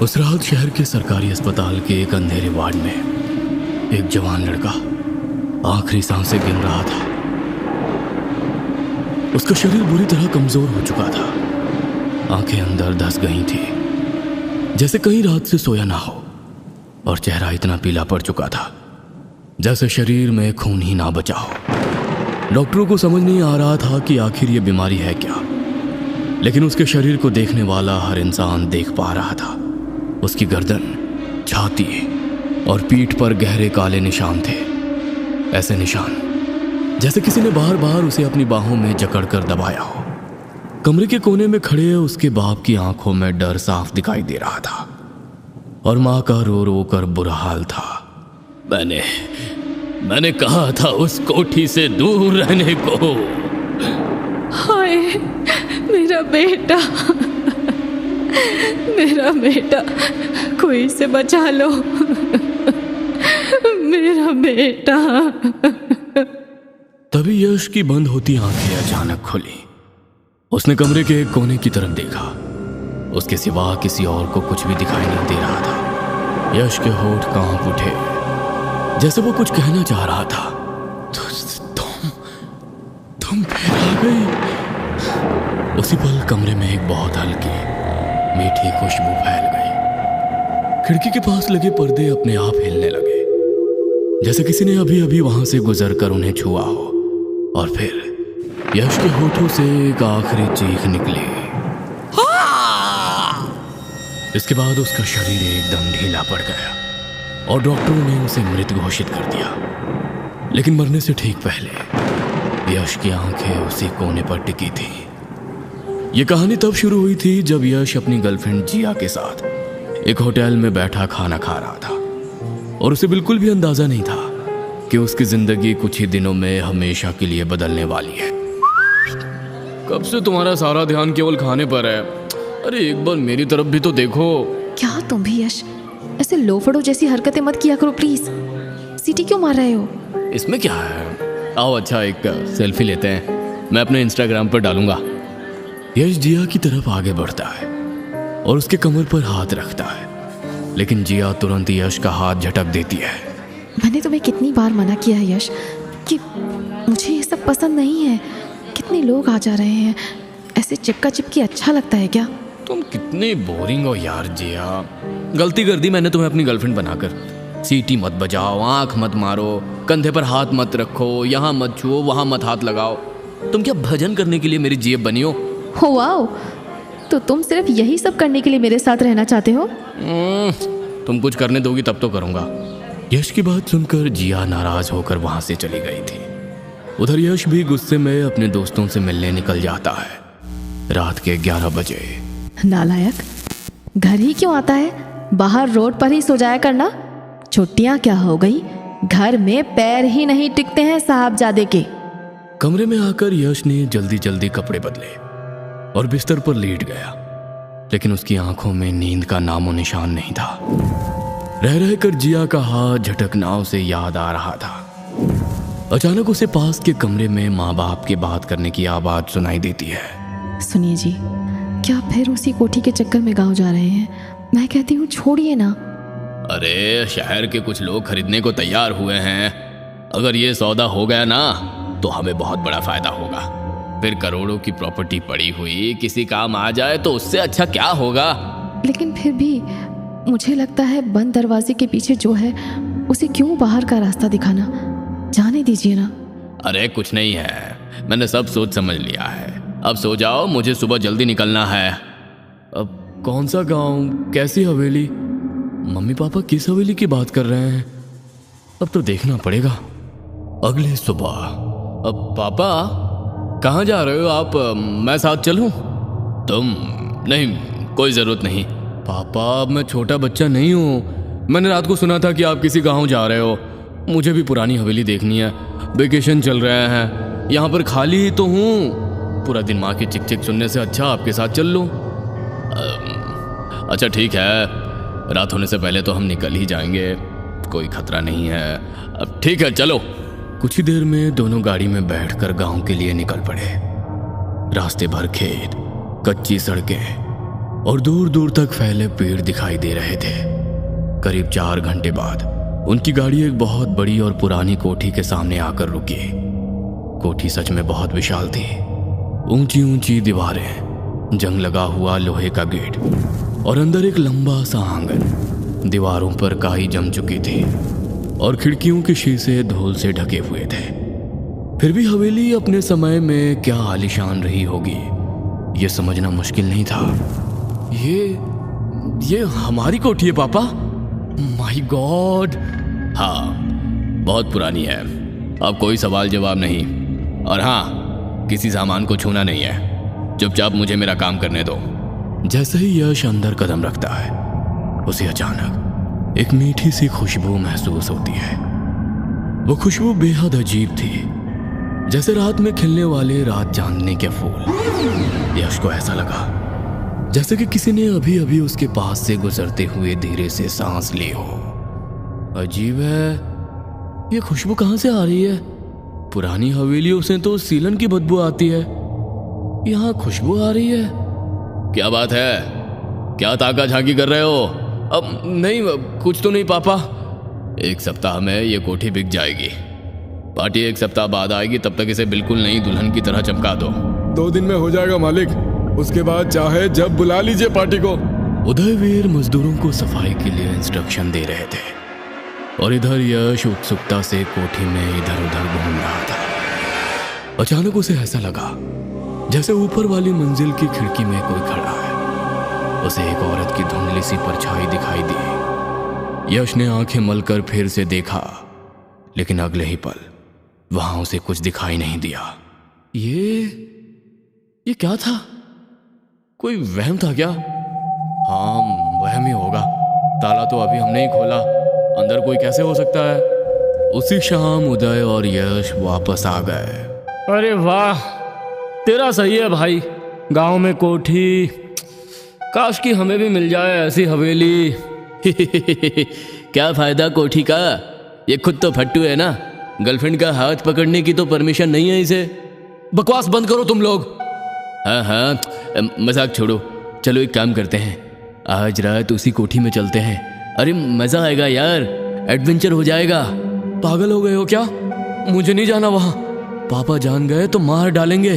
उस रात शहर के सरकारी अस्पताल के एक अंधेरे वार्ड में एक जवान लड़का आखिरी सांसें गिन रहा था। उसका शरीर बुरी तरह कमजोर हो चुका था। आंखें अंदर धंस गई थी, जैसे कहीं रात से सोया ना हो, और चेहरा इतना पीला पड़ चुका था जैसे शरीर में खून ही ना बचा हो। डॉक्टरों को समझ नहीं आ रहा था कि आखिर ये बीमारी है क्या, लेकिन उसके शरीर को देखने वाला हर इंसान देख पा रहा था। उसकी गर्दन, छाती और पीठ पर गहरे काले निशान थे। ऐसे निशान जैसे किसी ने बार बार उसे अपनी बाहों में जकड़कर दबाया हो। कमरे के कोने में खड़े उसके बाप की आंखों में डर साफ दिखाई दे रहा था, और माँ का रो रो कर बुरा हाल था। मैंने कहा था उस कोठी से दूर रहने को। हाय मेरा बेटा, मेरा बेटा, कोई इसे बचा लो, मेरा बेटा। तभी यश की बंद होती आंखें अचानक खुली। उसने कमरे के एक कोने की तरफ देखा। उसके सिवा किसी और को कुछ भी दिखाई नहीं दे रहा था। यश के होठ कांप उठे, जैसे वो कुछ कहना चाह रहा था। तुम फिर आ गई। उसी पल कमरे में एक बहुत हल्की मीठी खुशबू फैल गई। खिड़की के पास लगे पर्दे अपने आप हिलने लगे, जैसे किसी ने अभी अभी वहां से गुजरकर उन्हें छुआ हो। और फिर यश के होठों से एक आखिरी चीख निकली। इसके बाद उसका शरीर एकदम ढीला पड़ गया और डॉक्टरों ने उसे मृत घोषित कर दिया। लेकिन मरने से ठीक पहले यश की आंखें उसी कोने पर टिकी थी। ये कहानी तब शुरू हुई थी जब यश अपनी गर्लफ्रेंड जिया के साथ एक होटल में बैठा खाना खा रहा था, और उसे बिल्कुल भी अंदाजा नहीं था कि उसकी जिंदगी कुछ ही दिनों में हमेशा के लिए बदलने वाली है। कब से तुम्हारा सारा ध्यान केवल खाने पर है? अरे एक बार मेरी तरफ भी तो देखो। क्या तुम भी यश ऐसे लोफड़ों जैसी हरकतें मत किया करो प्लीज। सीटी क्यों मार रहे हो? इसमें क्या है? आओ अच्छा एक सेल्फी लेते हैं, मैं अपने इंस्टाग्राम पर डालूंगा। यश जिया की तरफ आगे बढ़ता है और उसके कमर पर हाथ रखता है, लेकिन जिया तुरंत यश का हाथ झटक देती है। मैंने तुम्हें कितनी बार मना किया है यश कि मुझे ये सब पसंद नहीं है। कितने लोग आ जा रहे हैं, ऐसे चिपका चिपकी अच्छा लगता है क्या? तुम कितनी बोरिंग हो यार जिया। गलती कर दी मैंने तुम्हें अपनी गर्लफ्रेंड बनाकर। सीटी मत बजाओ, आंख मत मारो, कंधे पर हाथ मत रखो, यहाँ मत छुओ, वहाँ मत हाथ लगाओ। तुम क्या भजन करने के लिए मेरी जेब बनी हो? वाओ, तो तुम सिर्फ यही सब करने के लिए मेरे साथ रहना चाहते हो? तुम कुछ करने दोगी तब तो करूँगा। यश की बात सुनकर जिया नाराज होकर वहाँ से चली गई थी। उधर यश भी गुस्से में अपने दोस्तों से मिलने निकल जाता है। रात के 11 बजे। नालायक, घर ही क्यों आता है? बाहर रोड पर ही सो जाया करना। छुट्टियां क्या हो गई, घर में पैर ही नहीं टिकते हैं साहबजादे के। कमरे में आकर यश ने जल्दी जल्दी कपड़े बदले और बिस्तर पर लेट गया, लेकिन उसकी आंखों में नींद का नामो निशान नहीं था। रह रहकर जिया का हाथ झटकना उसे याद आ रहा था। अचानक उसे पास के कमरे में माँ बाप के बात करने की आवाज सुनाई देती है। सुनिए जी, क्या फिर उसी कोठी के चक्कर में गांव जा रहे हैं? मैं कहती हूँ छोड़िए ना। अरे शहर के कुछ लोग खरीदने को तैयार हुए हैं। अगर ये सौदा हो गया ना तो हमें बहुत बड़ा फायदा होगा। फिर करोड़ों की प्रॉपर्टी पड़ी हुई किसी काम आ जाए तो उससे अच्छा क्या होगा? लेकिन फिर भी मुझे लगता है बंद दरवाजे के पीछे जो है उसे क्यों बाहर का रास्ता दिखाना। जाने दीजिए ना। अरे कुछ नहीं है, मैंने सब सोच समझ लिया है। अब सो जाओ, मुझे सुबह जल्दी निकलना है। अब कौन सा गांव, कैसी हवेली? मम्मी पापा किस हवेली की बात कर रहे हैं? अब तो देखना पड़ेगा। अगली सुबह। अब पापा कहाँ जा रहे हो आप? मैं साथ चलूं? तुम नहीं, कोई जरूरत नहीं। पापा अब मैं छोटा बच्चा नहीं हूँ। मैंने रात को सुना था कि आप किसी गांव जा रहे हो। मुझे भी पुरानी हवेली देखनी है। वेकेशन चल रहे हैं, यहाँ पर खाली ही तो हूँ। पूरा दिन माँ की चिक चिक सुनने से अच्छा आपके साथ चल लूँ। अच्छा ठीक है, रात होने से पहले तो हम निकल ही जाएंगे, कोई खतरा नहीं है। अब ठीक है चलो। कुछ ही देर में दोनों गाड़ी में बैठकर गांव के लिए निकल पड़े। रास्ते भर खेत, कच्ची सड़कें और दूर दूर तक फैले पेड़ दिखाई दे रहे थे। करीब 4 घंटे बाद उनकी गाड़ी एक बहुत बड़ी और पुरानी कोठी के सामने आकर रुकी। कोठी सच में बहुत विशाल थी। ऊंची ऊंची दीवारें, जंग लगा हुआ लोहे का गेट और अंदर एक लंबा सा आंगन। दीवारों पर काई जम चुकी थी और खिड़कियों के शीशे धूल से ढके हुए थे। फिर भी हवेली अपने समय में क्या आलीशान रही होगी, ये समझना मुश्किल नहीं था। ये हमारी कोठी है पापा? My God! हाँ, बहुत पुरानी है। अब कोई सवाल जवाब नहीं। और हाँ, किसी सामान को छूना नहीं है। चुपचाप मुझे मेरा काम करने दो। जैसे ही यश अंदर कदम रखता है, उसे अचानक एक मीठी सी खुशबू महसूस होती है। वो खुशबू बेहद अजीब थी, जैसे रात में खिलने वाले रात चांदनी के फूल। यश को ऐसा लगा जैसे कि किसी ने अभी अभी उसके पास से गुजरते हुए धीरे से सांस ली हो। अजीब है, ये खुशबू कहाँ से आ रही है? पुरानी हवेलियों से तो सीलन की बदबू आती है, यहाँ खुशबू आ रही है। क्या बात है? क्या ताका झांकी कर रहे हो? अब नहीं, कुछ तो नहीं पापा। 1 सप्ताह में ये कोठी बिक जाएगी। पार्टी 1 सप्ताह बाद आएगी, तब तक इसे बिल्कुल नई दुल्हन की तरह चमका दो। 2 दिन में हो जाएगा मालिक, उसके बाद चाहे जब बुला लीजिए पार्टी को। उदयवीर मजदूरों को सफाई के लिए इंस्ट्रक्शन दे रहे थे और इधर यश उत्सुकता से कोठी में इधर उधर घूम रहा था। अचानक उसे ऐसा लगा जैसे ऊपर वाली मंजिल की खिड़की में कोई खड़ा है। उसे एक औरत की धुंधली सी परछाई दिखाई दी। यश ने आंखें मलकर फिर से देखा, लेकिन अगले ही पल वहां उसे कुछ दिखाई नहीं दिया। ये क्या था? कोई वहम था क्या? हाँ, वहम ही होगा। ताला तो अभी हमने ही खोला, अंदर कोई कैसे हो सकता है? उसी शाम उदय और यश वापस आ गए। अरे वाह, तेरा सही है भाई। गांव में कोठी, काश कि हमें भी मिल जाए ऐसी हवेली। क्या फायदा कोठी का? ये खुद तो फट्टू है ना। गर्लफ्रेंड का हाथ पकड़ने की तो परमिशन नहीं है इसे। बकवास बंद करो तुम लोग। हाँ, मजाक छोड़ो। चलो एक काम करते हैं, आज रात उसी कोठी में चलते हैं। अरे मजा आएगा यार, एडवेंचर हो जाएगा। पागल हो गए हो क्या? मुझे नहीं जाना वहां। पापा जान गए तो मार डालेंगे।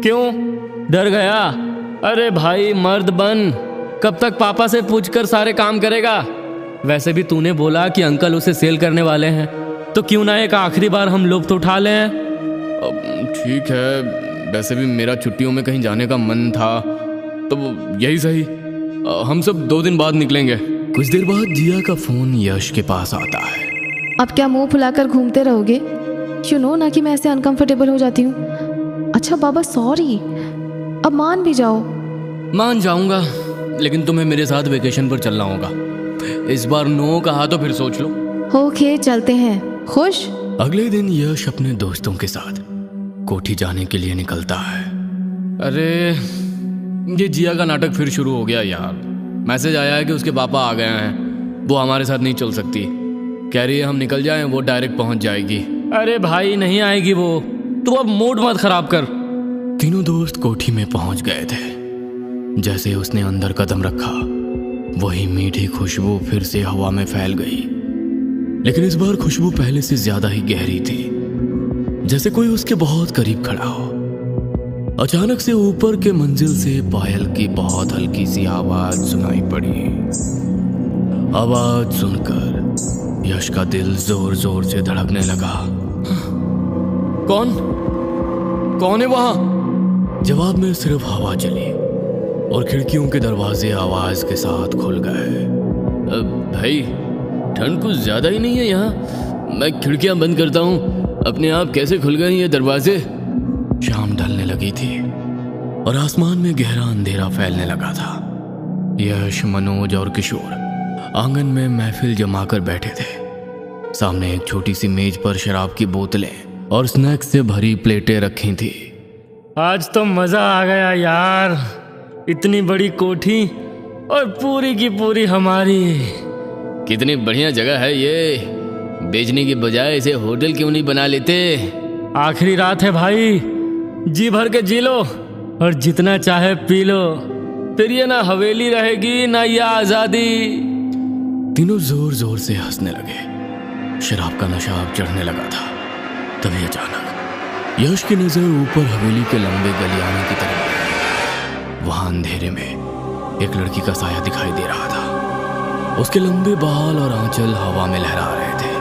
क्यों, डर गया? अरे भाई मर्द बन, कब तक पापा से पूछकर सारे काम करेगा? वैसे भी तूने बोला कि अंकल उसे सेल करने वाले हैं, तो क्यों ना एक आखिरी बार हम लुत्फ उठा लें। ठीक है, वैसे भी मेरा छुट्टियों में कहीं जाने का मन था, तो यही सही। हम सब 2 दिन बाद निकलेंगे। कुछ देर बाद जिया का फोन यश के पास आता है। अब क्या मुंह फुलाकर घूमते रहोगे? यू नो ना कि मैं ऐसे अनकंफर्टेबल हो जाती हूँ। अच्छा बाबा सॉरी, अब मान भी जाओ। मान जाऊंगा, लेकिन तुम्हें मेरे साथ वेकेशन पर चलना होगा। इस बार नो कहा तो फिर सोच लो। ओके, चलते हैं। खुश? अगले दिन यश अपने दोस्तों के साथ कोठी जाने के लिए निकलता है। अरे ये जिया का नाटक फिर शुरू हो गया यार। मैसेज आया है कि उसके पापा आ गए हैं, वो हमारे साथ नहीं चल सकती। कह रही है हम निकल जाएं, वो डायरेक्ट पहुंच जाएगी। अरे भाई नहीं आएगी वो, तू अब मूड मत खराब कर। तीनों दोस्त कोठी में पहुंच गए थे। जैसे उसने अंदर कदम रखा, वही मीठी खुशबू फिर से हवा में फैल गई। लेकिन इस बार खुशबू पहले से ज्यादा ही गहरी थी, जैसे कोई उसके बहुत करीब खड़ा हो। अचानक से ऊपर के मंजिल से पायल की बहुत हल्की सी आवाज सुनाई पड़ी। आवाज सुनकर यश का दिल जोर जोर से धड़कने लगा। कौन है वहां? जवाब में सिर्फ हवा चली और खिड़कियों के दरवाजे आवाज के साथ खुल गए। भाई ठंड कुछ ज्यादा ही नहीं है यहाँ? मैं खिड़कियां बंद करता हूँ, अपने आप कैसे खुल गए ये दरवाजे? शाम ढलने लगी थी और आसमान में गहरा अंधेरा फैलने लगा था। यश, मनोज और किशोर आंगन में महफिल जमाकर बैठे थे। सामने एक छोटी सी मेज पर शराब की बोतलें और स्नैक्स से भरी प्लेटें रखी थी। आज तो मजा आ गया यार, इतनी बड़ी कोठी और पूरी की पूरी हमारी। कितनी बढ़िया जगह है ये, बेचने की बजाय इसे होटल क्यों नहीं बना लेते? आखिरी रात है भाई, जी भर के जी लो और जितना चाहे पी लो। फिर ये ना हवेली रहेगी ना ये आजादी। तीनों जोर जोर से हंसने लगे। शराब का नशा अब चढ़ने लगा था। तभी अचानक यश की नजर ऊपर हवेली के लंबे गलियाने की तरफ गई। वहां अंधेरे में एक लड़की का साया दिखाई दे रहा था। उसके लंबे बाल और आंचल हवा में लहरा रहे थे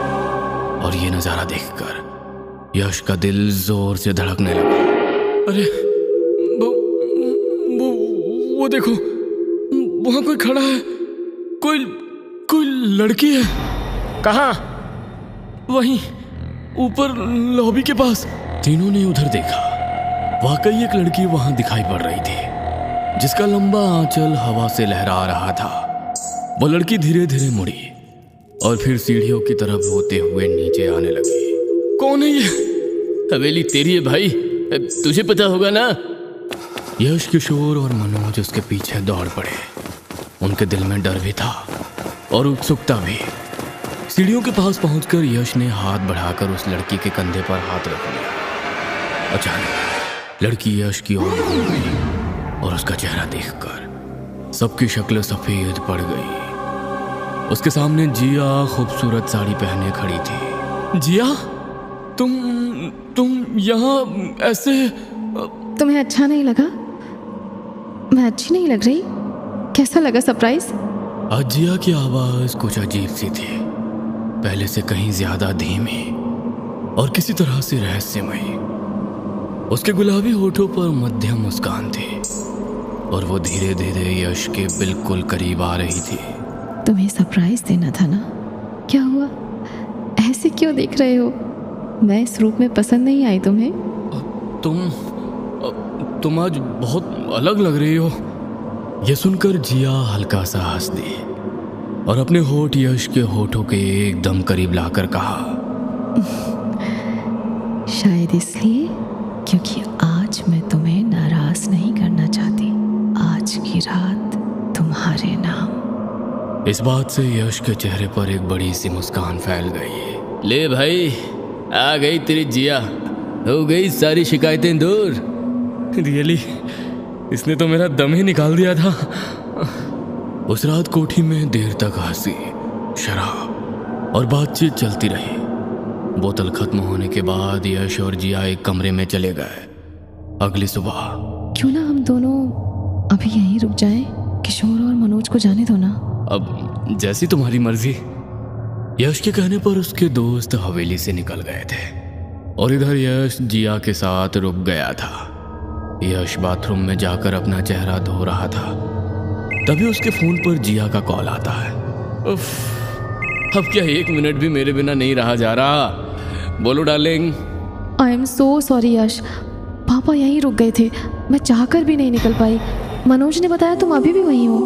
और ये नजारा देखकर यश का दिल जोर से धड़कने लगा। अरे वो देखो, वहां कोई खड़ा है। कोई लड़की है। कहाँ? वहीं ऊपर लॉबी के पास। तीनों ने उधर देखा। वाकई एक लड़की वहां दिखाई पड़ रही थी जिसका लंबा आंचल हवा से लहरा रहा था। वो लड़की धीरे धीरे मुड़ी और फिर सीढ़ियों की तरफ होते हुए नीचे आने लगी। कौन है ये? हवेली तेरी है भाई, तुझे पता होगा ना। यश, किशोर और मनोज उसके पीछे दौड़ पड़े। उनके दिल में डर भी था और उत्सुकता भी। सीढ़ियों के पास पहुंचकर यश ने हाथ बढ़ाकर उस लड़की के कंधे पर हाथ रख लिया। अचानक लड़की यश की ओर घूम गई और उसका चेहरा देखकर सबकी शक्ल सफेद पड़ गई। उसके सामने जिया खूबसूरत साड़ी पहने खड़ी थी। जिया, तुम यहाँ ऐसे? तुम्हें अच्छा नहीं लगा? मैं अच्छी नहीं लग रही? कैसा लगा सरप्राइज? आज जिया की आवाज कुछ अजीब सी थी, पहले से कहीं ज्यादा धीमी और किसी तरह से रहस्यमयी। उसके गुलाबी होठों पर मध्यम मुस्कान थी और वो धीरे धीरे यश के बिल्कुल करीब आ रही थी। तुम्हें सरप्राइज देना था ना? क्या हुआ? ऐसे क्यों देख रहे हो? मैं इस रूप में पसंद नहीं आई तुम्हें? तुम आज बहुत अलग लग रही हो। यह सुनकर जिया हल्का सा हंस दी और अपने होठ यश के होठों के एकदम करीब लाकर कहा, शायद इसलिए क्योंकि आज मैं तुम्हें नाराज नहीं करना चाहती। आज की रात तुम्हारे नाम। इस बात से यश के चेहरे पर एक बड़ी सी मुस्कान फैल गई। ले भाई, आ गई तेरी जिया, हो गई सारी शिकायतें दूर। रियली, इसने तो मेरा दम ही निकाल दिया था। उस रात कोठी में देर तक हंसी, शराब और बातचीत चलती रही। बोतल खत्म होने के बाद यश और जिया एक कमरे में चले गए। अगली सुबह क्यों ना हम दोनों अभी यहीं रुक जाएं? किशोर और मनोज को जाने दो ना। अब जैसी तुम्हारी मर्जी। यश के कहने पर उसके दोस्त हवेली से निकल गए थे और इधर यश जिया के साथ रुक गया था। यश बाथरूम में जाकर अपना चेहरा धो रहा था, तभी उसके फोन पर जिया का कॉल आता है। उफ, अब क्या 1 मिनट भी मेरे बिना नहीं रहा जा रहा। बोलो darling. I am so sorry Yash, पापा यहीं रुक गए थे, मैं चाहकर भी नहीं निकल पाई। मनोज ने बताया तुम अभी भी वहीं हो।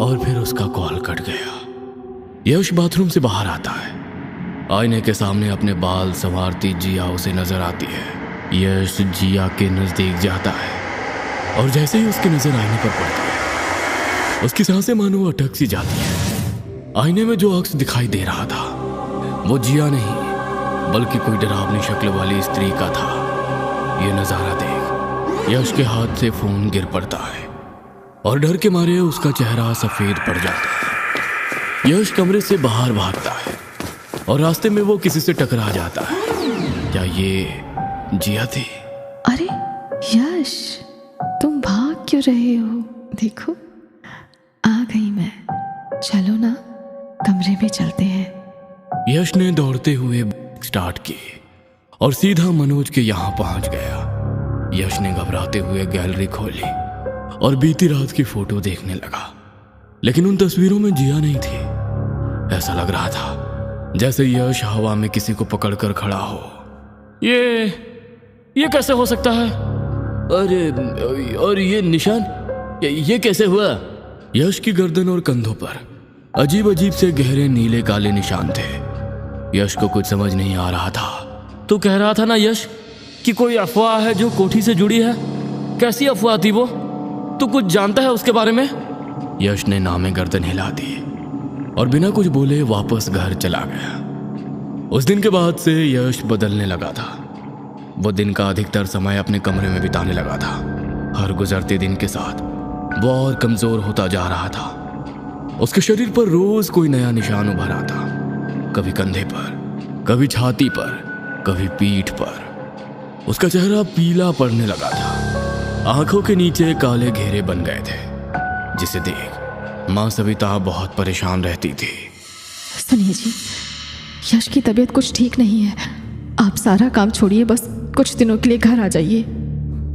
और फिर उसका कॉल कट गया। यश बाथरूम से बाहर आता है। आईने के सामने अपने बाल संवारती जिया उसे नजर आती है। यश जिया के नजदीक जाता है और जैसे ही उसकी नजर आईने पर पड़ती है, उसकी सांसें मानो अटक सी जाती है। आईने में जो अक्स दिखाई दे रहा था वो जिया नहीं बल्कि कोई डरावनी शक्ल वाली स्त्री का था। ये नजारा देख यश के हाथ से फोन गिर पड़ता है और डर के मारे उसका चेहरा सफेद पड़ जाता है। यश कमरे से बाहर भागता है और रास्ते में वो किसी से टकरा जाता है। क्या ये जिया थी? अरे यश, तुम भाग क्यों रहे हो? देखो आ गई मैं। चलो ना, कमरे में चलते हैं। यश ने दौड़ते हुए स्टार्ट की और सीधा मनोज के यहाँ पहुंच गया। यश ने घबराते हुए गैलरी खोली और बीती रात की फोटो देखने लगा, लेकिन उन तस्वीरों में जिया नहीं थी। ऐसा लग रहा था जैसे यश हवा में किसी को पकड़कर खड़ा हो। ये कैसे हो सकता है? अरे, और ये निशान, ये कैसे हुआ? यश की गर्दन और कंधों पर अजीब अजीब से गहरे नीले काले निशान थे। यश को कुछ समझ नहीं आ रहा था। तू कह रहा था ना यश कि कोई अफवाह है जो कोठी से जुड़ी है। कैसी अफवाह थी वो? तू कुछ जानता है उसके बारे में? यश ने नामे गर्दन हिला दी और बिना कुछ बोले वापस घर चला गया। उस दिन के बाद से यश बदलने लगा था। वो दिन का अधिकतर समय अपने कमरे में बिताने लगा था। हर गुजरते दिन के साथ वो और कमजोर होता जा रहा था। उसके शरीर पर रोज कोई नया निशान उभर आता, कभी कंधे पर, कभी छाती पर, कभी पीठ पर। उसका चेहरा पीला पड़ने लगा था। आंखों के नीचे काले घेरे बन गए थे, जिसे देख माँ सविता बहुत परेशान रहती थी। सुनिए जी, यश की तबीयत कुछ ठीक नहीं है। आप सारा काम छोड़िए, बस कुछ दिनों के लिए घर आ जाइए।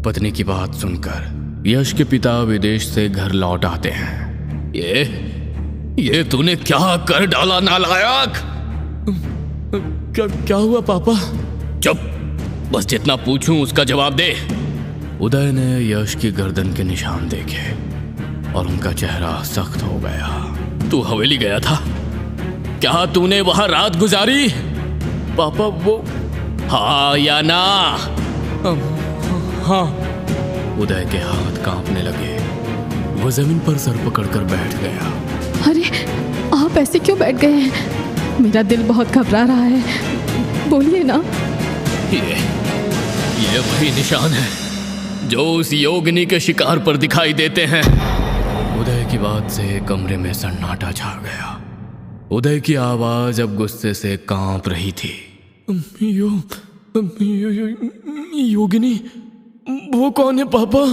पत्नी की बात सुनकर यश के पिता विदेश से घर लौट आते हैं। ये तूने क्या कर डाला नालायक? क्या हुआ पापा? चुप, बस जितना पूछूं उसका जवाब दे। उदय ने यश की गर्दन के निशान देखे और उनका चेहरा सख्त हो गया। तू हवेली गया था? क्या तूने वहां रात गुजारी? पापा वो हाँ या ना? हाँ। उदय के हाथ कांपने लगे। वो जमीन पर सर पकड़कर बैठ गया। अरे आप ऐसे क्यों बैठ गए हैं? मेरा दिल बहुत घबरा रहा है, बोलिए ना। ये वही निशान है जो उस योगिनी के शिकार पर दिखाई देते हैं। उदय की बात से कमरे में सन्नाटा छा गया। उदय की आवाज अब गुस्से से कांप रही थी। योगिनी? वो कौन है पापा?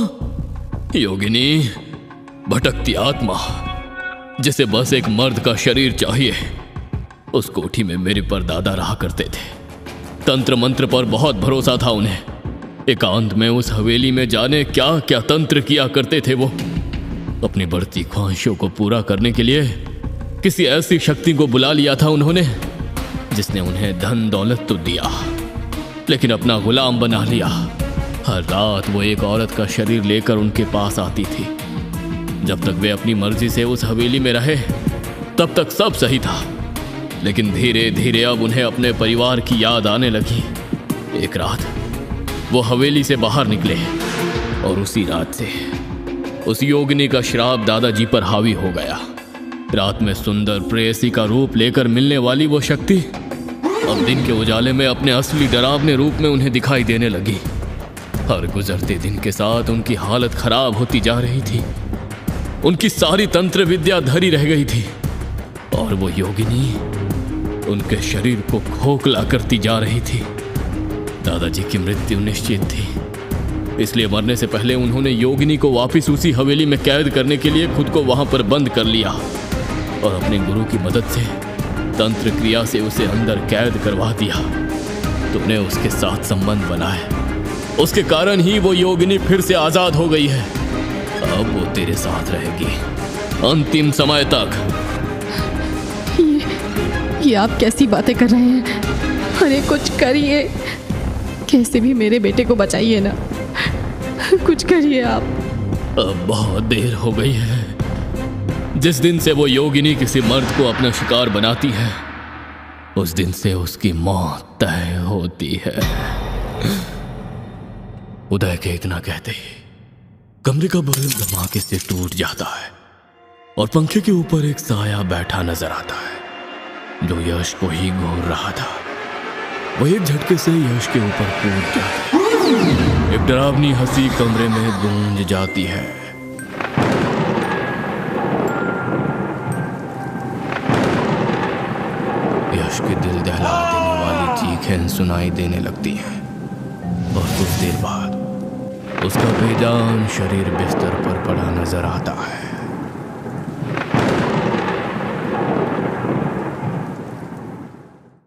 योगिनी भटकती आत्मा, जिसे बस एक मर्द का शरीर चाहिए। उस कोठी में मेरे परदादा रहा करते थे। तंत्र मंत्र पर बहुत भरोसा था उन्हें। एकांत में उस हवेली में जाने क्या क्या तंत्र किया करते थे वो। अपनी बढ़ती ख्वाहिशों को पूरा करने के लिए किसी ऐसी शक्ति को बुला लिया था उन्होंने, जिसने उन्हें धन दौलत तो दिया, लेकिन अपना गुलाम बना लिया। हर रात वो एक औरत का शरीर लेकर उनके पास आती थी। जब तक वे अपनी मर्जी से उस हवेली में रहे तब तक सब सही था, लेकिन धीरे धीरे अब उन्हें अपने परिवार की याद आने लगी। एक रात वो हवेली से बाहर निकले और उसी रात से उस योगिनी का श्राप दादाजी पर हावी हो गया। रात में सुंदर प्रेयसी का रूप लेकर मिलने वाली वो शक्ति अब दिन के उजाले में अपने असली डरावने रूप में उन्हें दिखाई देने लगी। हर गुजरते दिन के साथ उनकी हालत खराब होती जा रही थी। उनकी सारी तंत्र विद्या धरी रह गई थी और वो योगिनी उनके शरीर को खोखला करती जा रही थी। दादाजी की मृत्यु निश्चित थी, इसलिए मरने से पहले उन्होंने योगिनी को वापस उसी हवेली में कैद करने के लिए खुद को वहां पर बंद कर लिया और अपने गुरु की मदद से तंत्र क्रिया से उसे अंदर कैद करवा दिया। तुमने उसके साथ संबंध बनाए, उसके कारण ही वो योगिनी फिर से आजाद हो गई है। अब वो तेरे साथ रहेगी अंतिम समय तक। ये आप कैसी बातें कर रहे हैं? अरे कुछ करिए, कैसे भी मेरे बेटे को बचाइए ना, कुछ करिए आप। अब बहुत देर हो गई है। जिस दिन से वो योगिनी किसी मर्द को अपना शिकार बनाती है, उस दिन से उसकी मौत तय होती है। उदय के इतना कहते ही कमरे का बल्ब धमाके से टूट जाता है और पंखे के ऊपर एक साया बैठा नजर आता है जो यश को ही घूर रहा था। वो एक झटके से यश के ऊपर कूद जाता है। एक डरावनी हंसी कमरे में गूंज जाती है। यश के दिल दहला देने वाली चीखें सुनाई देने लगती हैं और कुछ देर बाद उसका बेजान शरीर बिस्तर पर पड़ा नजर आता है।